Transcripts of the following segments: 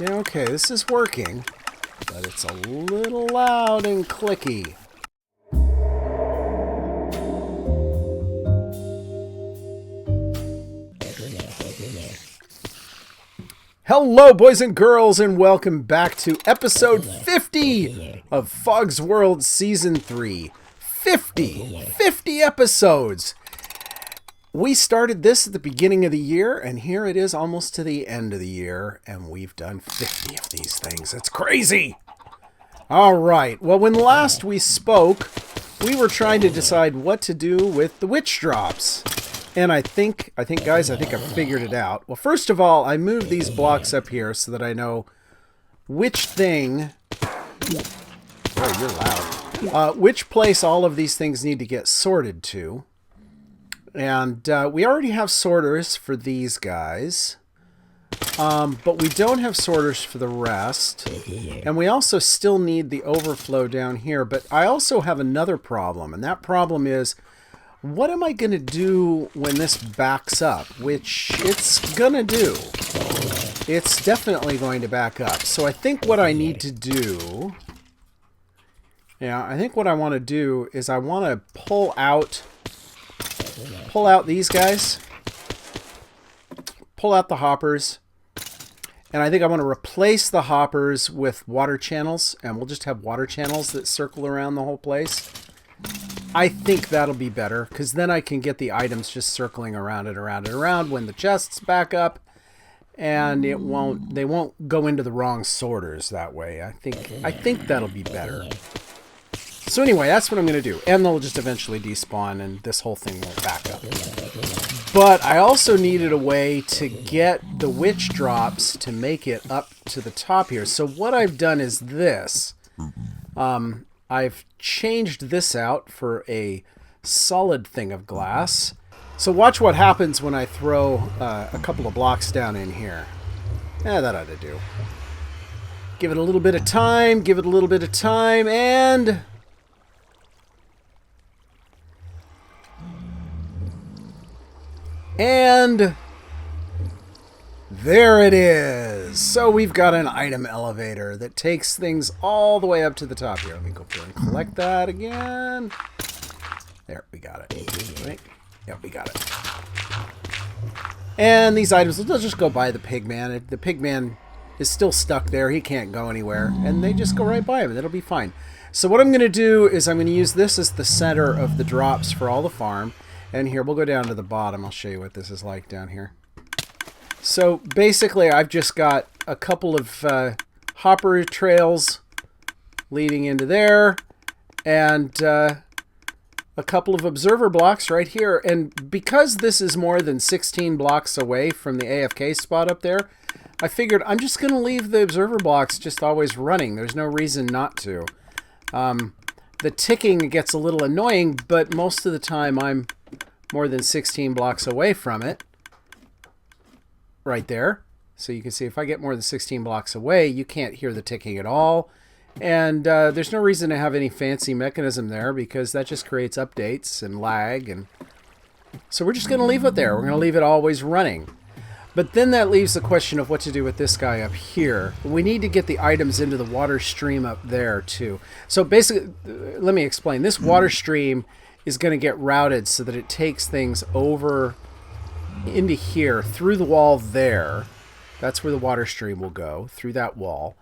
Yeah, okay, this is working, but it's a little loud and clicky. Hello, boys and girls, and welcome back to episode 50 of Fog's World Season 3. 50 episodes! We started this at the beginning of the year, and here it is almost to the end of the year, and we've done 50 of these things. It's crazy! Alright, well, when last we spoke, we were trying to decide what to do with the witch drops. And I think, guys, I figured it out. Well, first of all, I moved these blocks up here so that I know which thing... Oh, you're loud. Which place all of these things need to get sorted to. And we already have sorters for these guys. But we don't have sorters for the rest. And we also still need the overflow down here. But I also have another problem. And that problem is... what am I going to do when this backs up? Which it's going to do. It's definitely going to back up. So I think what I need to do... yeah, I think what I want to do is I want to pull out these guys. Pull out the hoppers. And I think I want to replace the hoppers with water channels. And we'll just have water channels that circle around the whole place. I think that'll be better, because then I can get the items just circling around and around and around when the chests back up, and they won't go into the wrong sorters that way. I think that'll be better. So anyway, that's what I'm going to do, and they'll just eventually despawn, and this whole thing won't back up. But I also needed a way to get the witch drops to make it up to the top here. So what I've done is this. I've changed this out for a solid thing of glass. So watch what happens when I throw a couple of blocks down in here. Yeah, that ought to do. Give it a little bit of time, and... there it is! So we've got an item elevator that takes things all the way up to the top here. Let me go through and collect that again. There, we got it. Right? Yep, we got it. And these items, they'll just go by the pigman. The pigman is still stuck there. He can't go anywhere. And they just go right by him, and it'll be fine. So what I'm going to do is I'm going to use this as the center of the drops for all the farm. And here, we'll go down to the bottom. I'll show you what this is like down here. So basically, I've just got a couple of hopper trails leading into there, and a couple of observer blocks right here. And because this is more than 16 blocks away from the AFK spot up there, I figured I'm just going to leave the observer blocks just always running. There's no reason not to. The ticking gets a little annoying, but most of the time I'm more than 16 blocks away from it. Right there. So you can see if I get more than 16 blocks away, you can't hear the ticking at all. And there's no reason to have any fancy mechanism there, because that just creates updates and lag. And so we're just going to leave it there. We're going to leave it always running. But then that leaves the question of what to do with this guy up here. We need to get the items into the water stream up there too. So basically, let me explain. This water stream is going to get routed so that it takes things over into here, through the wall there. That's where the water stream will go, through that wall.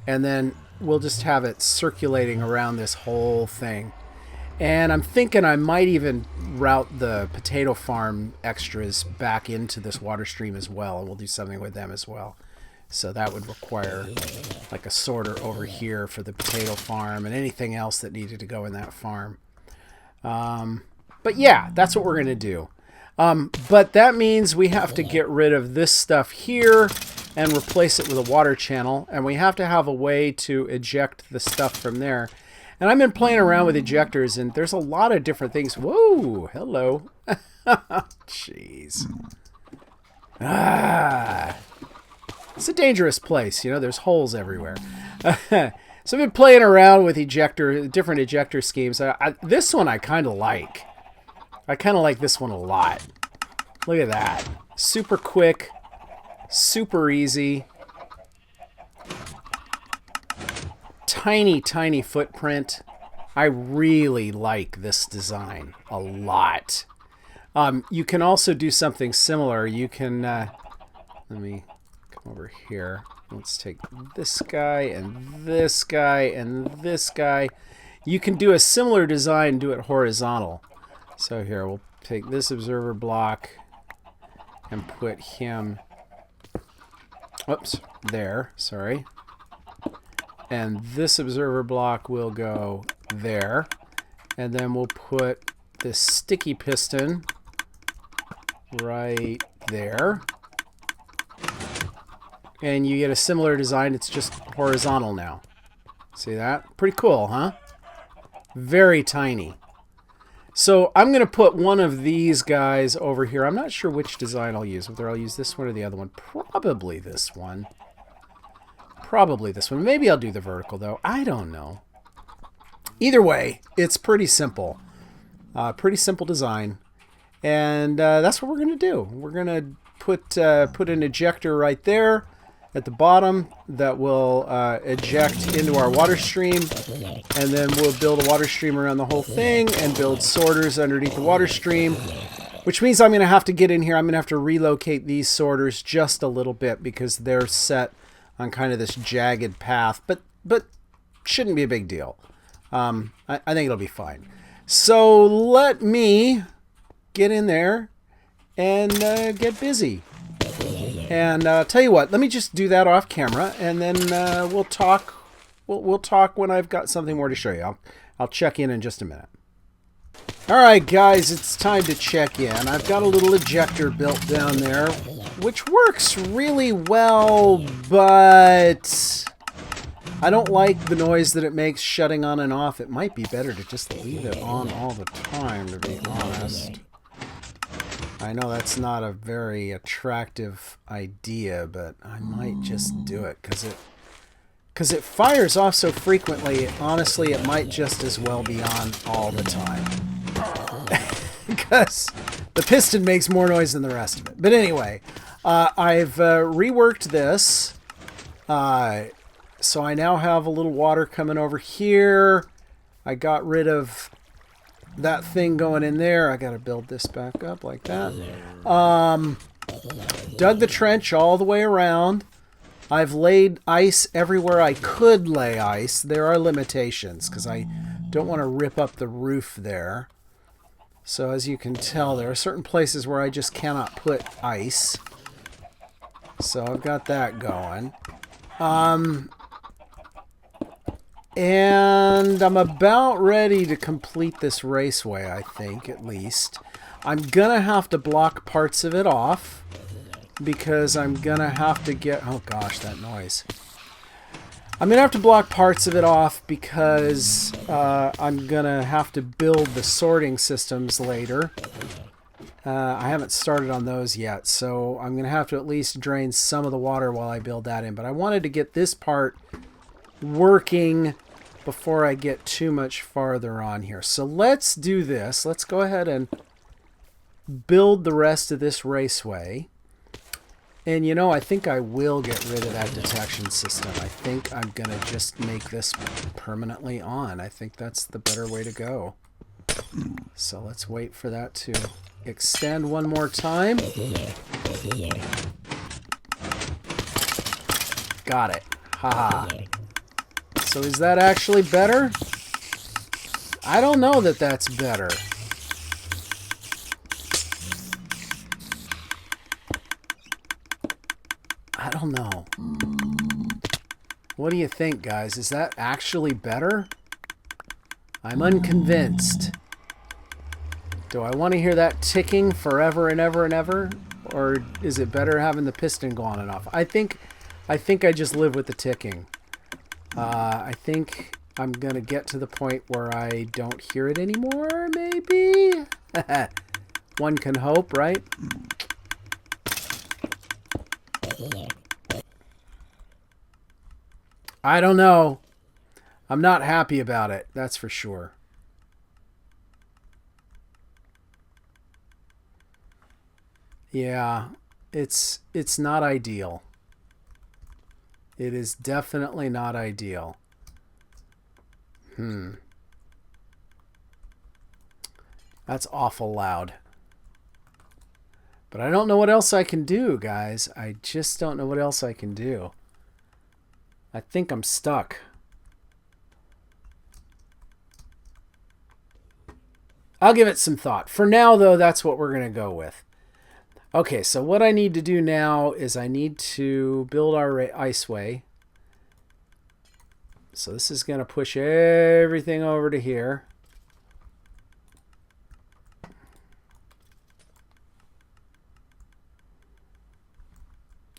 And then we'll just have it circulating around this whole thing. And I'm thinking I might even route the potato farm extras back into this water stream as well, and we'll do something with them as well. So that would require like a sorter over here for the potato farm and anything else that needed to go in that farm. But yeah, that's what we're going to do. But that means we have to get rid of this stuff here and replace it with a water channel. And we have to have a way to eject the stuff from there. And I've been playing around with ejectors, and there's a lot of different things. Whoa, hello. Jeez. It's a dangerous place. You know, there's holes everywhere. So I've been playing around with different ejector schemes. This one I kind of like. I kind of like this one a lot. Look at that. Super quick. Super easy. tiny, tiny footprint. I really like this design a lot. You can also do something similar. You can, let me come over here. Let's take this guy and this guy and this guy. You can do a similar design, do it horizontal. So here, we'll take this observer block and put him, oops, there, sorry. And this observer block will go there. And then we'll put this sticky piston right there. And you get a similar design, it's just horizontal now. See that? Pretty cool, huh? Very tiny. So I'm going to put one of these guys over here. I'm not sure which design I'll use, whether I'll use this one or the other one. Probably this one. Probably this one. Maybe I'll do the vertical, though. I don't know. Either way, it's pretty simple. Pretty simple design. And that's what we're going to do. We're going to put an ejector right there at the bottom that will eject into our water stream, and then we'll build a water stream around the whole thing and build sorters underneath the water stream, which means I'm going to have to get in here. I'm going to have to relocate these sorters just a little bit because they're set on kind of this jagged path, but shouldn't be a big deal. I think it'll be fine. So let me get in there and get busy. And tell you what, let me just do that off camera, and then we'll talk. We'll talk when I've got something more to show you. I'll check in just a minute. All right, guys, it's time to check in. I've got a little ejector built down there, which works really well, but I don't like the noise that it makes shutting on and off. It might be better to just leave it on all the time, to be honest. I know that's not a very attractive idea, but I might just do it because it fires off so frequently. Honestly, it might just as well be on all the time because the piston makes more noise than the rest of it. But anyway, I've reworked this, so I now have a little water coming over here. I got rid of that thing going in there. I gotta build this back up like that. Dug the trench all the way around. I've laid ice everywhere I could lay ice. There are limitations because I don't want to rip up the roof there. So as you can tell, there are certain places where I just cannot put ice. So I've got that going. And I'm about ready to complete this raceway, I think, at least. I'm gonna have to block parts of it off because I'm gonna have to get... Oh gosh, that noise. I'm gonna have to block parts of it off because I'm gonna have to build the sorting systems later. I haven't started on those yet, so I'm gonna have to at least drain some of the water while I build that in. But I wanted to get this part working before I get too much farther on here. So let's do this. Let's go ahead and build the rest of this raceway. And you know, I think I will get rid of that detection system. I think I'm gonna just make this permanently on. I think that's the better way to go. So let's wait for that to extend one more time. Got it. Haha. So is that actually better? I don't know that that's better. I don't know. What do you think, guys? Is that actually better? I'm unconvinced. Do I want to hear that ticking forever and ever and ever? Or is it better having the piston go on and off? I think I just live with the ticking. I think I'm going to get to the point where I don't hear it anymore, maybe? One can hope, right? I don't know. I'm not happy about it, that's for sure. Yeah, it's not ideal. It is definitely not ideal. That's awful loud. But I don't know what else I can do, guys. I just don't know what else I can do. I think I'm stuck. I'll give it some thought. For now, though, that's what we're going to go with. Okay, so what I need to do now is I need to build our iceway. So this is going to push everything over to here.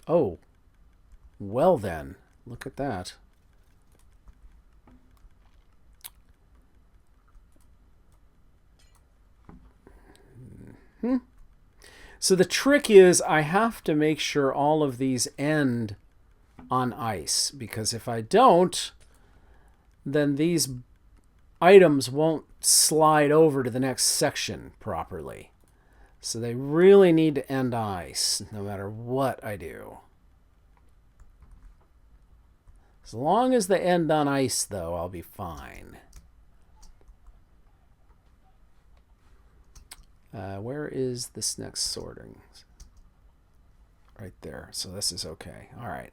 Oh, well then, look at that. So the trick is I have to make sure all of these end on ice, because if I don't, then these items won't slide over to the next section properly. So they really need to end on ice, no matter what I do. As long as they end on ice, though, I'll be fine. Where is this next sorting? Right there. So this is okay. All right.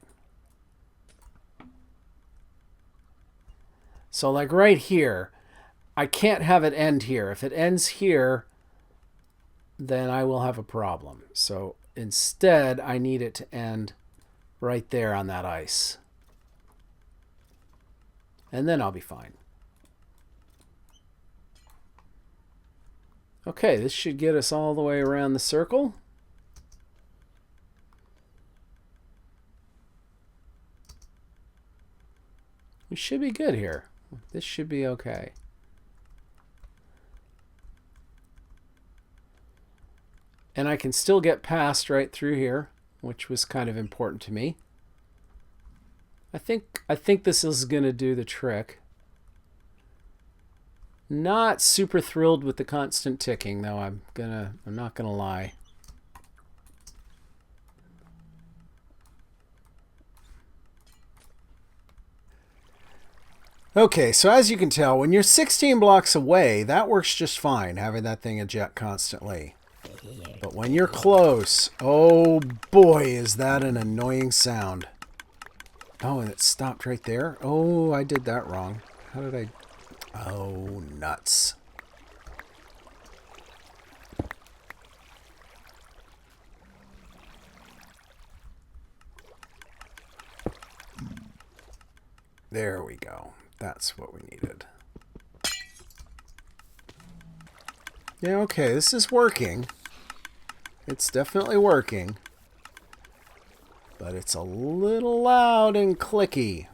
So like right here, I can't have it end here. If it ends here, then I will have a problem. So instead, I need it to end right there on that ice. And then I'll be fine. Okay, this should get us all the way around the circle. We should be good here. This should be okay. And I can still get past right through here, which was kind of important to me. I think this is going to do the trick. Not super thrilled with the constant ticking, though. I'm not gonna lie. Okay, so as you can tell, when you're 16 blocks away, that works just fine, having that thing eject constantly. But when you're close, oh boy, is that an annoying sound. Oh, and it stopped right there. Oh, I did that wrong. How did I... Oh, nuts. There we go. That's what we needed. Yeah, okay, this is working. It's definitely working. But it's a little loud and clicky.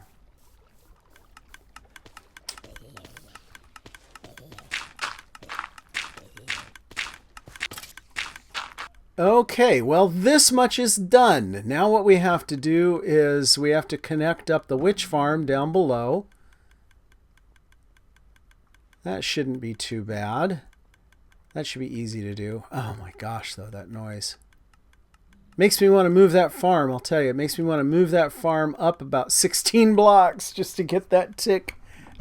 Okay, well, this much is done. Now what we have to do is we have to connect up the witch farm down below. That shouldn't be too bad. That should be easy to do. Oh my gosh, though, that noise. Makes me want to move that farm, I'll tell you. It makes me want to move that farm up about 16 blocks just to get that tick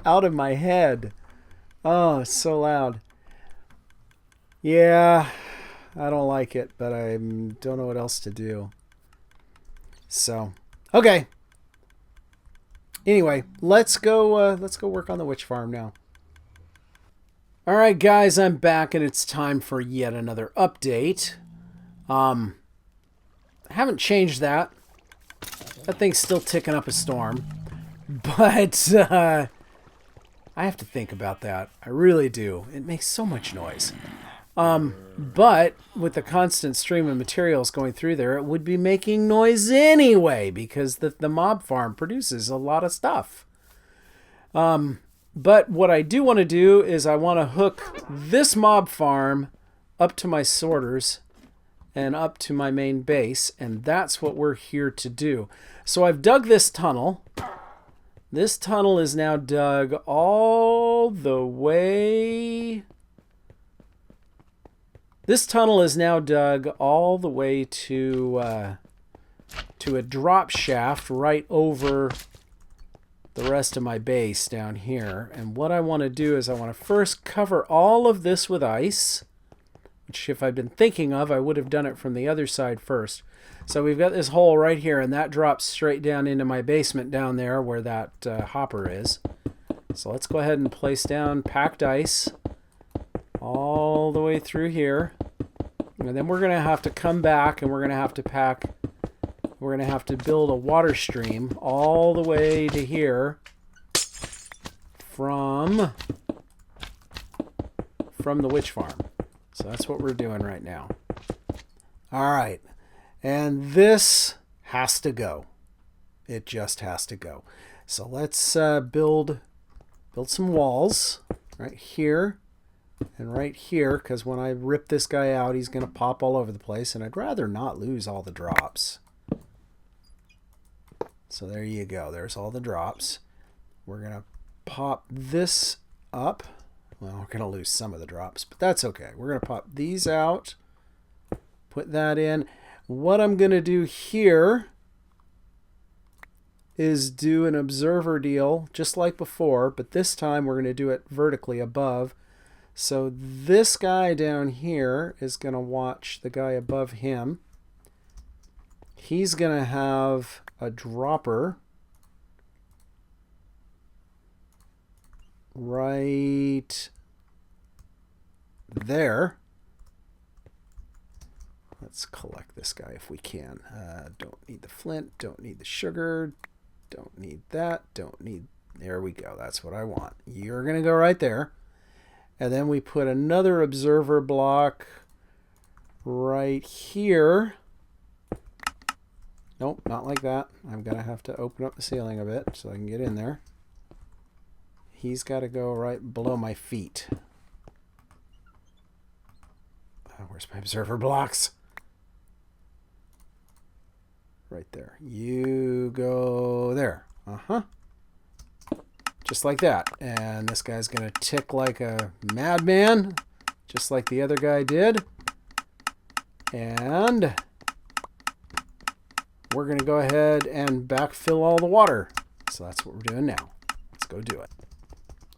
out of my head. Oh, it's so loud. Yeah, I don't like it, but I don't know what else to do. So, okay. Anyway, let's go work on the witch farm now. All right, guys, I'm back, and it's time for yet another update. I haven't changed that. That thing's still ticking up a storm. But I have to think about that. I really do. It makes so much noise. But with the constant stream of materials going through there, it would be making noise anyway because the mob farm produces a lot of stuff. But what I do want to do is I want to hook this mob farm up to my sorters and up to my main base, and that's what we're here to do. So I've dug this tunnel. This tunnel is now dug all the way... This tunnel is now dug all the way to a drop shaft right over the rest of my base down here. And what I want to do is I want to first cover all of this with ice, which if I'd been thinking of, I would have done it from the other side first. So we've got this hole right here, and that drops straight down into my basement down there where that hopper is. So let's go ahead and place down packed ice all the way through here. And then we're going to have to come back and we're going to have to build a water stream all the way to here from the witch farm. So that's what we're doing right now. All right. And this has to go. It just has to go. So let's build some walls right here and right here, because when I rip this guy out, he's going to pop all over the place, and I'd rather not lose all the drops. So there you go. There's all the drops. We're going to pop this up. Well, we're going to lose some of the drops, but that's okay. We're going to pop these out, put that in. What I'm going to do here is do an observer deal, just like before, but this time we're going to do it vertically above. So this guy down here is going to watch the guy above him. He's going to have a dropper right there. Let's collect this guy if we can. Don't need the flint, don't need the sugar, don't need that, don't need... There we go, that's what I want. You're going to go right there. And then we put another observer block right here. Nope, not like that. I'm going to have to open up the ceiling a bit so I can get in there. He's got to go right below my feet. Where's my observer blocks? Right there. You go there. Uh-huh. Just like that. And this guy's going to tick like a madman, just like the other guy did. And we're going to go ahead and backfill all the water. So that's what we're doing now. Let's go do it.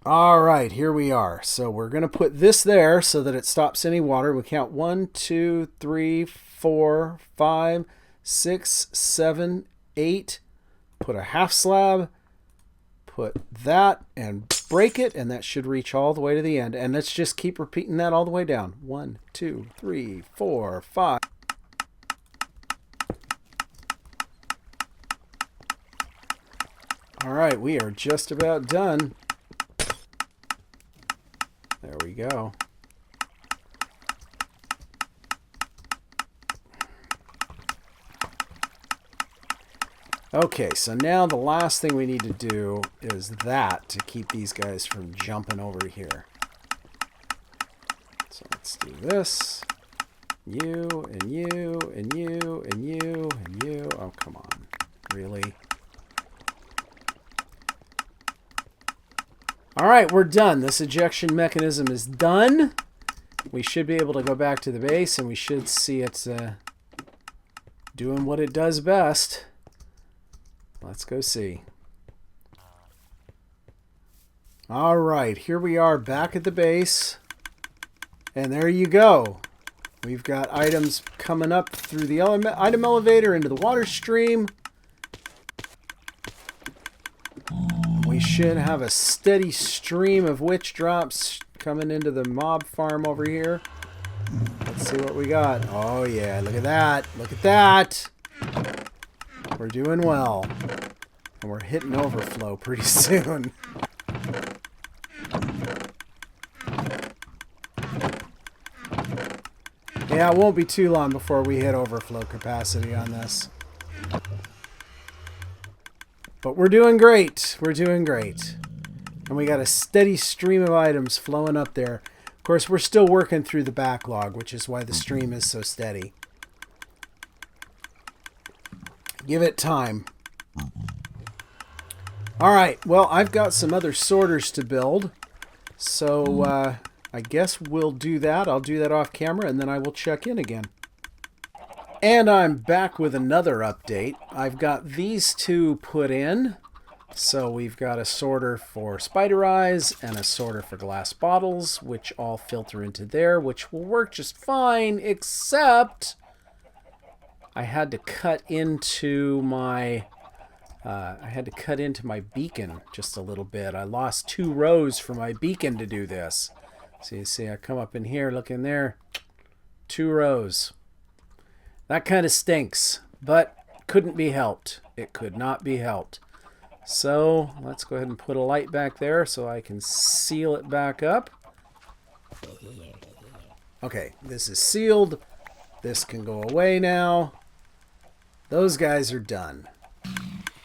All right, here we are. So we're going to put this there so that it stops any water. We count 1, 2, 3, 4, 5, 6, 7, 8. Put a half slab. Put that and break it, and that should reach all the way to the end. And let's just keep repeating that all the way down. 1, 2, 3, 4, 5. All right, we are just about done. There we go. Okay, so now the last thing we need to do is that to keep these guys from jumping over here. So let's do this. You, and you, and you, and you, and you. Oh, come on. Really? All right, we're done. This ejection mechanism is done. We should be able to go back to the base, and we should see it doing what it does best. Let's go see. All right, here we are back at the base. And there you go. We've got items coming up through the item elevator into the water stream. We should have a steady stream of witch drops coming into the mob farm over here. Let's see what we got. Oh yeah, look at that. Look at that. We're doing well. And we're hitting overflow pretty soon. Yeah, it won't be too long before we hit overflow capacity on this. But we're doing great. We're doing great. And we got a steady stream of items flowing up there. Of course, we're still working through the backlog, which is why the stream is so steady. Give it time. All right. Well, I've got some other sorters to build. So I guess we'll do that. I'll do that off camera, and then I will check in again. And I'm back with another update. I've got these two put in. So we've got a sorter for spider eyes and a sorter for glass bottles, which all filter into there, which will work just fine, except I had to cut into my beacon just a little bit. I lost 2 rows for my beacon to do this. So you see, I come up in here, look in there, 2 rows. That kind of stinks, but couldn't be helped. It could not be helped. So let's go ahead and put a light back there so I can seal it back up. Okay, this is sealed. This can go away now. Those guys are done.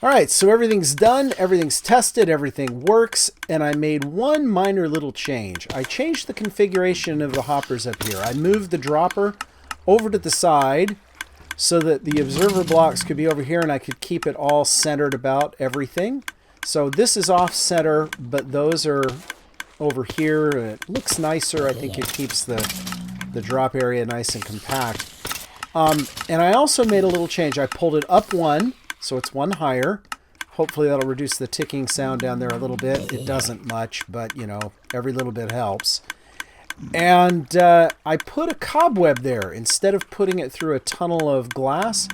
All right, so everything's done, everything's tested, everything works, and I made one minor little change. I changed the configuration of the hoppers up here. I moved the dropper over to the side so that the observer blocks could be over here and I could keep it all centered about everything. So this is off center, but those are over here. It looks nicer. I think it keeps the drop area nice and compact. And I also made a little change. I pulled it up 1, so it's 1 higher. Hopefully that'll reduce the ticking sound down there a little bit. It doesn't much, but you know, every little bit helps. And I put a cobweb there. Instead of putting it through a tunnel of glass,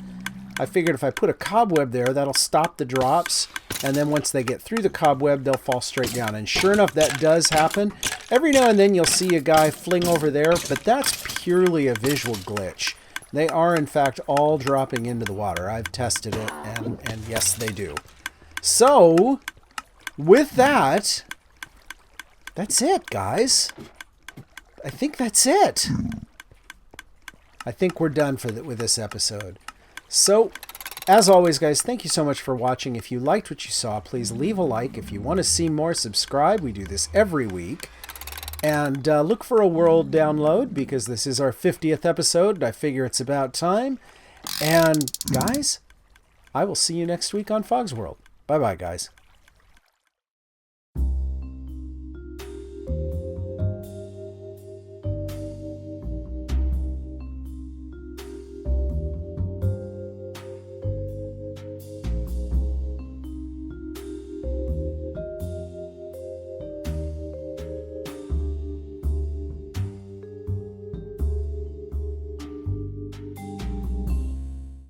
I figured if I put a cobweb there, that'll stop the drops. And then once they get through the cobweb, they'll fall straight down. And sure enough, that does happen. Every now and then you'll see a guy fling over there, but that's purely a visual glitch. They are, in fact, all dropping into the water. I've tested it, and yes, they do. So, with that, that's it, guys. I think that's it. I think we're done with this episode. So, as always, guys, thank you so much for watching. If you liked what you saw, please leave a like. If you want to see more, subscribe. We do this every week. And look for a world download, because this is our 50th episode. I figure it's about time. And, guys, I will see you next week on Fog's World. Bye-bye, guys.